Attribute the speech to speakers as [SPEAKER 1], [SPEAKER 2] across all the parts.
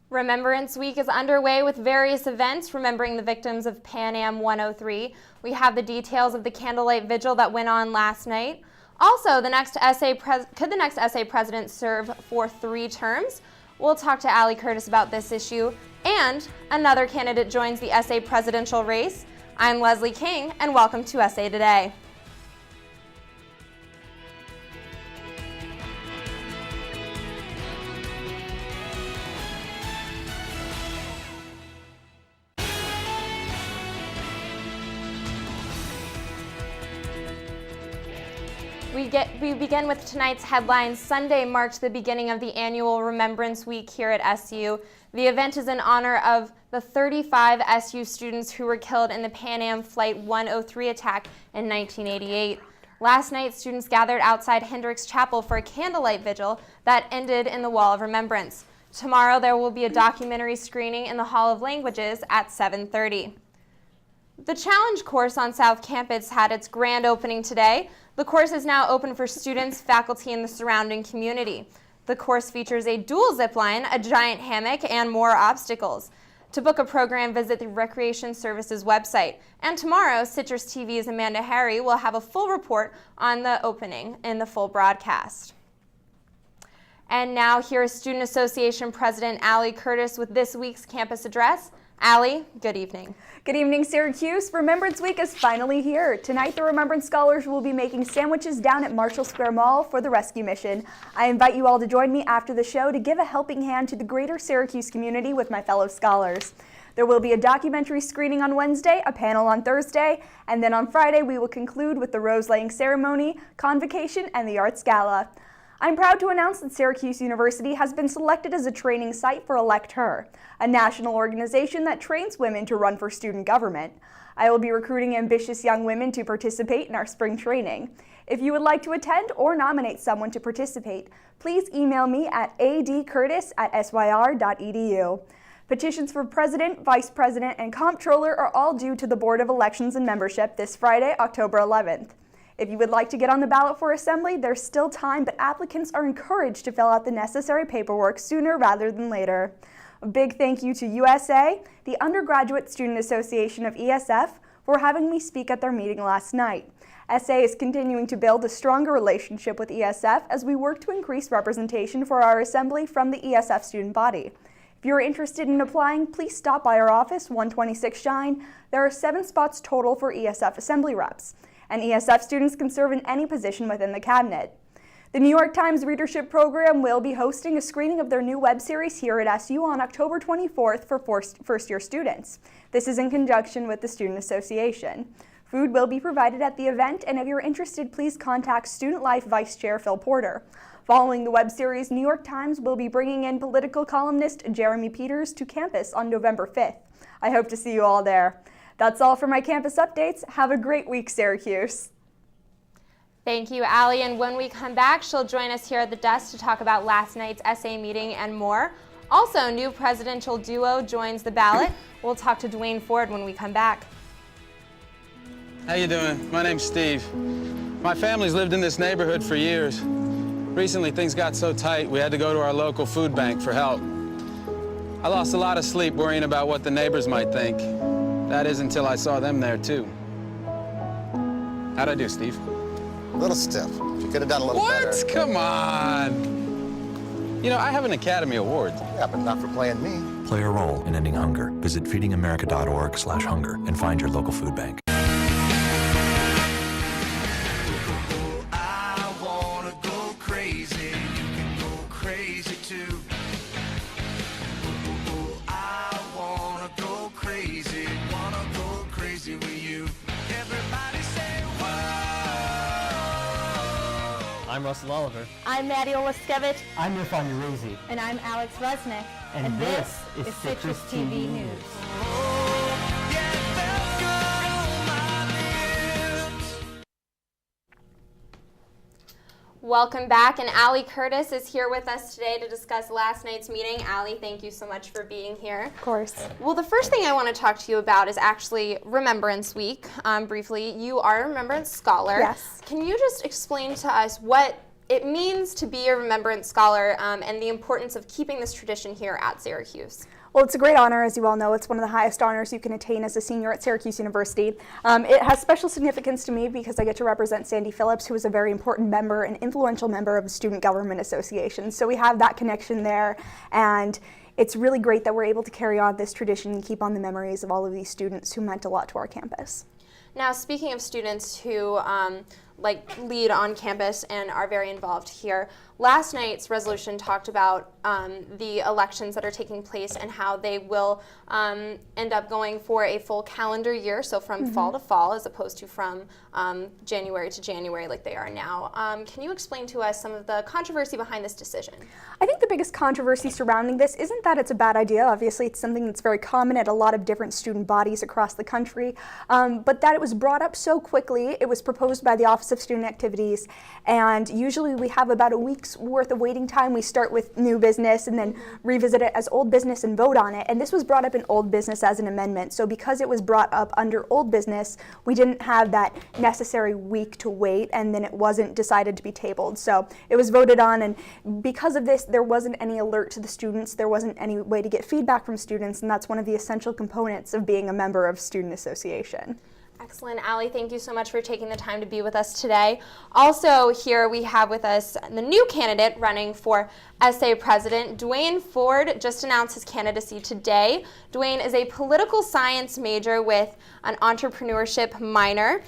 [SPEAKER 1] Remembrance Week is underway with various events remembering the victims of Pan Am 103. We have the details of the candlelight vigil that went on last night. Also, could the next SA president serve for 3 terms? We'll talk to Allie Curtis about this issue. And another candidate joins the SA presidential race. I'm Leslie King, and welcome to SA Today. We begin with tonight's headlines. Sunday marked the beginning of the annual Remembrance Week here at SU. The event is in honor of the 35 SU students who were killed in the Pan Am Flight 103 attack in 1988. Last night, students gathered outside Hendricks Chapel for a candlelight vigil that ended in the Wall of Remembrance. Tomorrow, there will be a documentary screening in the Hall of Languages at 7:30. The Challenge course on South Campus had its grand opening today. The course is now open for students, faculty, and the surrounding community. The course features a dual zip line, a giant hammock, and more obstacles. To book a program, visit the Recreation Services website. And tomorrow, CitrusTV's Amanda Harry will have a full report on the opening in the full broadcast. And now, here is Student Association President Allie Curtis with this week's campus address. Allie, good evening.
[SPEAKER 2] Good evening, Syracuse. Remembrance Week is finally here. Tonight, the Remembrance Scholars will be making sandwiches down at Marshall Square Mall for the rescue mission. I invite you all to join me after the show to give a helping hand to the greater Syracuse community with my fellow scholars. There will be a documentary screening on Wednesday, a panel on Thursday, and then on Friday we will conclude with the rose-laying ceremony, convocation, and the arts gala. I'm proud to announce that Syracuse University has been selected as a training site for Elect Her, a national organization that trains women to run for student government. I will be recruiting ambitious young women to participate in our spring training. If you would like to attend or nominate someone to participate, please email me at adcurtis@syr.edu. Petitions for President, Vice President, and Comptroller are all due to the Board of Elections and Membership this Friday, October 11th. If you would like to get on the ballot for Assembly, there's still time, but applicants are encouraged to fill out the necessary paperwork sooner rather than later. A big thank you to USA, the Undergraduate Student Association of ESF, for having me speak at their meeting last night. SA is continuing to build a stronger relationship with ESF as we work to increase representation for our Assembly from the ESF student body. If you're interested in applying, please stop by our office, 126 Shine. There are 7 spots total for ESF Assembly reps, and ESF students can serve in any position within the cabinet. The New York Times Readership Program will be hosting a screening of their new web series here at SU on October 24th for first-year students. This is in conjunction with the Student Association. Food will be provided at the event, and if you're interested, please contact Student Life Vice Chair Phil Porter. Following the web series, New York Times will be bringing in political columnist Jeremy Peters to campus on November 5th. I hope to see you all there. That's all for my campus updates. Have a great week, Syracuse.
[SPEAKER 1] Thank you, Allie. And when we come back, she'll join us here at the desk to talk about last night's SA meeting and more. Also, new presidential duo joins the ballot. We'll talk to Dwayne Ford when we come back.
[SPEAKER 3] How you doing? My name's Steve. My family's lived in this neighborhood for years. Recently, things got so tight, we had to go to our local food bank for help. I lost a lot of sleep worrying about what the neighbors might think. That is until I saw them there, too. How'd I do, Steve?
[SPEAKER 4] A little stiff. You could have done a little better.
[SPEAKER 3] What? Come on. You know, I have an Academy Award.
[SPEAKER 4] Yeah, but not for playing me.
[SPEAKER 5] Play a role in ending hunger. Visit feedingamerica.org/hunger and find your local food bank.
[SPEAKER 6] I wanna go crazy. You can go crazy too. I wanna go crazy. Wanna go crazy with you. Everybody say whoa.
[SPEAKER 7] I'm Russell Oliver.
[SPEAKER 8] I'm Maddie Olaskevich.
[SPEAKER 7] I'm Irfan Urazi.
[SPEAKER 8] And I'm Alex Resnick.
[SPEAKER 7] And this is Citrus TV News.
[SPEAKER 1] Welcome back, and Allie Curtis is here with us today to discuss last night's meeting. Allie, thank you so much for being here.
[SPEAKER 2] Of course.
[SPEAKER 1] Well, the first thing I want to talk to you about is actually Remembrance Week. Briefly, you are a Remembrance Scholar.
[SPEAKER 2] Yes.
[SPEAKER 1] Can you just explain to us what it means to be a Remembrance Scholar and the importance of keeping this tradition here at Syracuse.
[SPEAKER 2] Well, it's a great honor, as you all know. It's one of the highest honors you can attain as a senior at Syracuse University. It has special significance to me because I get to represent Sandy Phillips, who is a very important member and influential member of the Student Government Association. So we have that connection there, and it's really great that we're able to carry on this tradition and keep on the memories of all of these students who meant a lot to our campus.
[SPEAKER 1] Now, speaking of students who lead on campus and are very involved here, last night's resolution talked about the elections that are taking place and how they will end up going for a full calendar year, so from fall to fall as opposed to from January to January like they are now. Can you explain to us some of the controversy behind this decision?
[SPEAKER 2] I think the biggest controversy surrounding this isn't that it's a bad idea. Obviously, it's something that's very common at a lot of different student bodies across the country, but that it was brought up so quickly. It was proposed by the Office of Student Activities, and usually we have about a week's worth of waiting time. We start with new business and then revisit it as old business and vote on it, and this was brought up in old business as an amendment. So because it was brought up under old business, we didn't have that necessary week to wait, and then it wasn't decided to be tabled. So it was voted on, and because of this, there wasn't any alert to the students. There wasn't any way to get feedback from students, and that's one of the essential components of being a member of Student Association.
[SPEAKER 1] Excellent. Allie, thank you so much for taking the time to be with us today. Also here we have with us the new candidate running for SA President. Dwayne Ford just announced his candidacy today. Dwayne is a political science major with an entrepreneurship minor.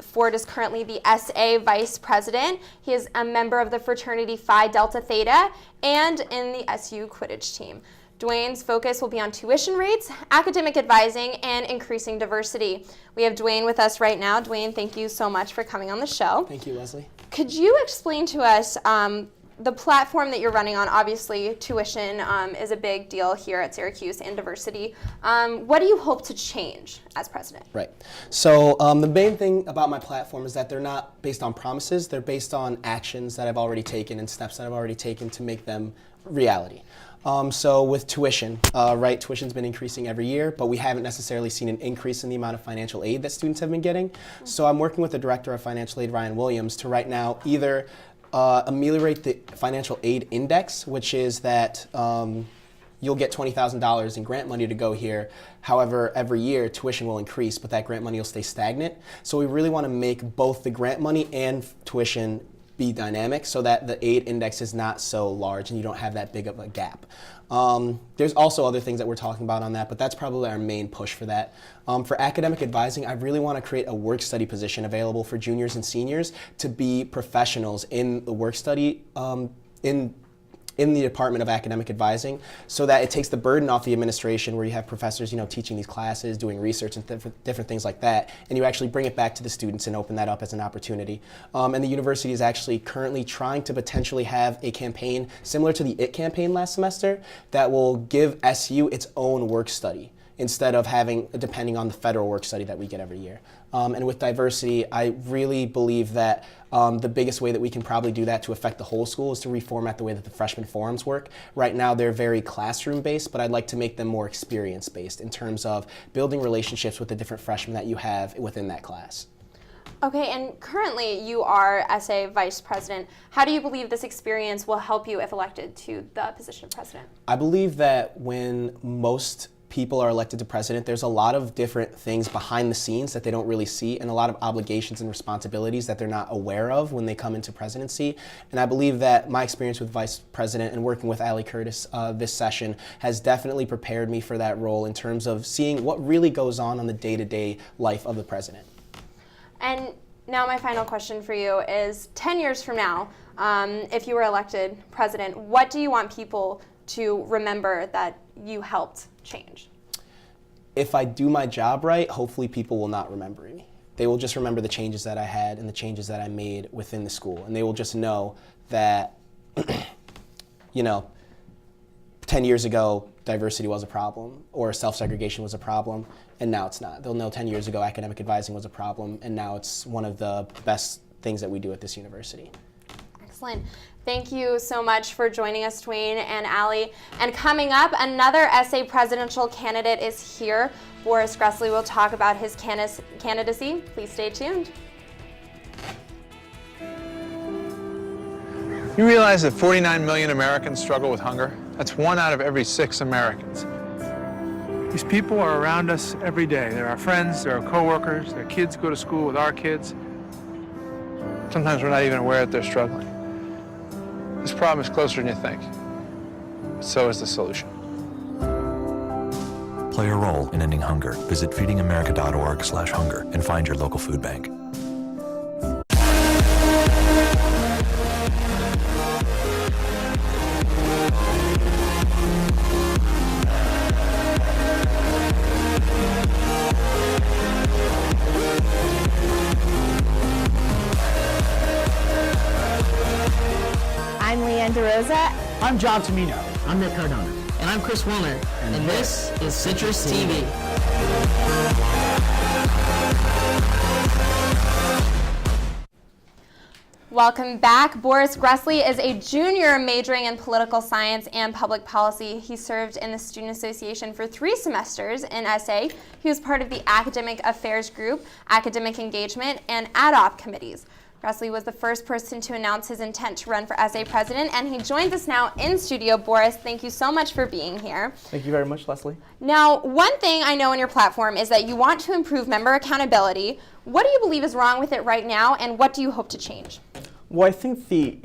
[SPEAKER 1] Ford is currently the SA Vice President. He is a member of the fraternity Phi Delta Theta and in the SU Quidditch team. Dwayne's focus will be on tuition rates, academic advising, and increasing diversity. We have Dwayne with us right now. Dwayne, thank you so much for coming on the show.
[SPEAKER 9] Thank you, Leslie.
[SPEAKER 1] Could you explain to us the platform that you're running on? Obviously, tuition is a big deal here at Syracuse, and diversity. What do you hope to change as president?
[SPEAKER 9] Right. So the main thing about my platform is that they're not based on promises. They're based on actions that I've already taken and steps that I've already taken to make them reality. So with tuition, right, tuition's been increasing every year, but we haven't necessarily seen an increase in the amount of financial aid that students have been getting. So I'm working with the Director of Financial Aid, Ryan Williams, to right now either ameliorate the financial aid index, which is that you'll get $20,000 in grant money to go here. However, every year tuition will increase, but that grant money will stay stagnant. So we really want to make both the grant money and tuition be dynamic so that the aid index is not so large and you don't have that big of a gap. There's also other things that we're talking about on that, but that's probably our main push for that. For academic advising, I really want to create a work study position available for juniors and seniors to be professionals in the work study in the Department of Academic Advising, so that it takes the burden off the administration where you have professors, teaching these classes, doing research and different things like that, and you actually bring it back to the students and open that up as an opportunity. And the university is actually currently trying to potentially have a campaign similar to the IT campaign last semester that will give SU its own work study instead of depending on the federal work study that we get every year. And with diversity, I really believe that the biggest way that we can probably do that to affect the whole school is to reformat the way that the freshman forums work. Right now, they're very classroom-based, but I'd like to make them more experience-based in terms of building relationships with the different freshmen that you have within that class.
[SPEAKER 1] Okay, and currently you are SA Vice President. How do you believe this experience will help you if elected to the position of president?
[SPEAKER 9] I believe that when most people are elected to president, there's a lot of different things behind the scenes that they don't really see, and a lot of obligations and responsibilities that they're not aware of when they come into presidency. And I believe that my experience with vice president and working with Allie Curtis this session has definitely prepared me for that role in terms of seeing what really goes on the day-to-day life of the president.
[SPEAKER 1] And now my final question for you is, 10 years from now, if you were elected president, what do you want people to remember that you helped change?
[SPEAKER 9] If I do my job right, hopefully people will not remember me. They will just remember the changes that I had and the changes that I made within the school. And they will just know that, 10 years ago, diversity was a problem, or self-segregation was a problem, and now it's not. They'll know 10 years ago academic advising was a problem, and now it's one of the best things that we do at this university.
[SPEAKER 1] Excellent. Thank you so much for joining us, Dwayne and Allie. And coming up, another SA presidential candidate is here. Boris Gressley will talk about his candidacy. Please stay tuned.
[SPEAKER 3] You realize that 49 million Americans struggle with hunger? That's 1 out of every 6 Americans.
[SPEAKER 10] These people are around us every day. They're our friends, they're our coworkers, their kids go to school with our kids.
[SPEAKER 3] Sometimes we're not even aware that they're struggling. This problem is closer than you think. But so is the solution.
[SPEAKER 5] Play a role in ending hunger. Visit feedingamerica.org/hunger and find your local food bank.
[SPEAKER 8] I'm Leanne DeRosa.
[SPEAKER 7] I'm John Tomino.
[SPEAKER 11] I'm Nick Cardona. And I'm Chris Wilner. And this is Citrus TV.
[SPEAKER 1] Welcome back. Boris Gressley is a junior majoring in political science and public policy. He served in the Student Association for 3 semesters in SA. He was part of the Academic Affairs Group, Academic Engagement, and ADOP committees. Gressley was the first person to announce his intent to run for SA president, and he joins us now in studio. Boris, thank you so much for being here.
[SPEAKER 12] Thank you very much, Leslie.
[SPEAKER 1] Now, one thing I know in your platform is that you want to improve member accountability. What do you believe is wrong with it right now, and what do you hope to change?
[SPEAKER 12] Well, I think the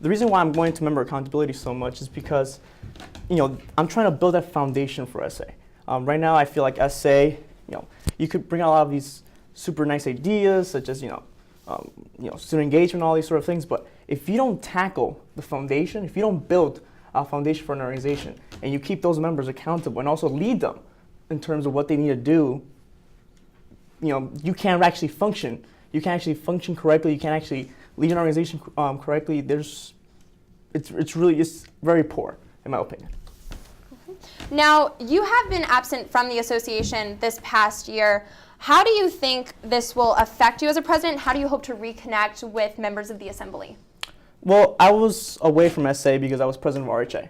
[SPEAKER 12] reason why I'm going to member accountability so much is because, I'm trying to build that foundation for SA. Right now, I feel like SA, you could bring out a lot of these super nice ideas, such as, student engagement, all these sort of things. But if you don't tackle the foundation, if you don't build a foundation for an organization, and you keep those members accountable and also lead them in terms of what they need to do, you can't actually function. You can't actually function correctly. You can't actually lead an organization correctly. It's very poor, in my opinion.
[SPEAKER 1] Now, you have been absent from the association this past year. How do you think this will affect you as a president? How do you hope to reconnect with members of the assembly?
[SPEAKER 12] Well, I was away from SA because I was president of RHA.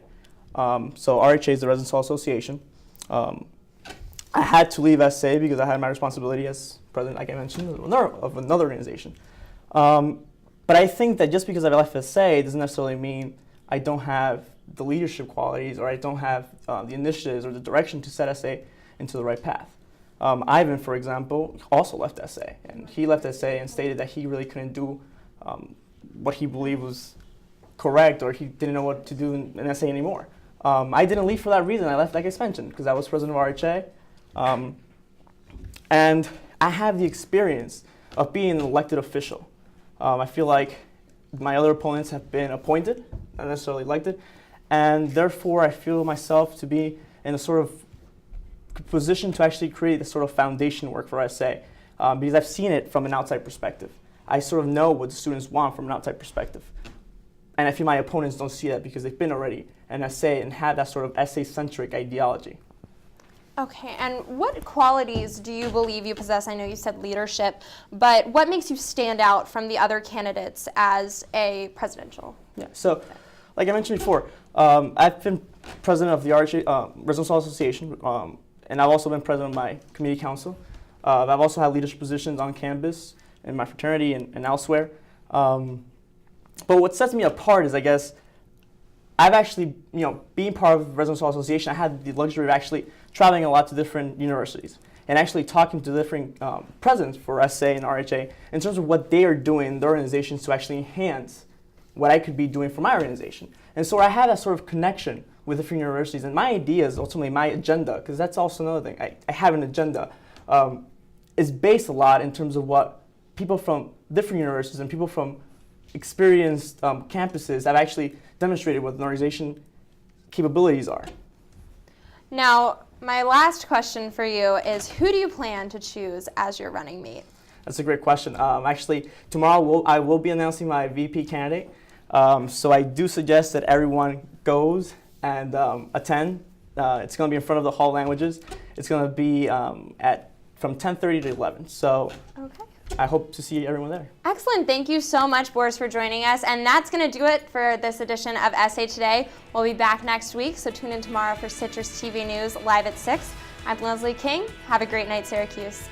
[SPEAKER 12] So RHA is the Residence Hall Association. I had to leave SA because I had my responsibility as president, like I mentioned, of another organization. But I think that just because I left SA doesn't necessarily mean I don't have the leadership qualities, or I don't have the initiatives or the direction to set SA into the right path. Ivan, for example, also left SA, and he left SA and stated that he really couldn't do what he believed was correct, or he didn't know what to do in SA anymore. I didn't leave for that reason. I left, like I mentioned, because I was president of RHA, and I have the experience of being an elected official. I feel like my other opponents have been appointed, not necessarily elected, and therefore I feel myself to be in a sort of position to actually create this sort of foundation work for SA, because I've seen it from an outside perspective. I sort of know what the students want from an outside perspective. And I feel my opponents don't see that because they've been already in SA and have that sort of SA-centric ideology.
[SPEAKER 1] Okay, and what qualities do you believe you possess? I know you said leadership, but what makes you stand out from the other candidates as a presidential?
[SPEAKER 12] Yeah, so like I mentioned before, I've been president of the RHA, Residence Hall Association, and I've also been president of my community council. I've also had leadership positions on campus in my fraternity and elsewhere. But what sets me apart is, I guess, I've actually, being part of the Residence Hall Association, I had the luxury of actually traveling a lot to different universities and actually talking to different presidents for SA and RHA in terms of what they are doing in their organizations to actually enhance what I could be doing for my organization. And so I have that sort of connection with different universities, and my ideas, ultimately my agenda, because that's also another thing, I have an agenda, is based a lot in terms of what people from different universities and people from experienced campuses have actually demonstrated what an organization capabilities are.
[SPEAKER 1] Now, my last question for you is, who do you plan to choose as your running mate?
[SPEAKER 12] That's a great question. Actually, tomorrow I will be announcing my VP candidate. So I do suggest that everyone goes and attend. It's going to be in front of the Hall of Languages. It's going to be from 10:30 to 11. So
[SPEAKER 1] okay.
[SPEAKER 12] I hope to see everyone there.
[SPEAKER 1] Excellent. Thank you so much, Boris, for joining us. And that's going to do it for this edition of SA Today. We'll be back next week, so tune in tomorrow for Citrus TV News live at 6. I'm Leslie King. Have a great night, Syracuse.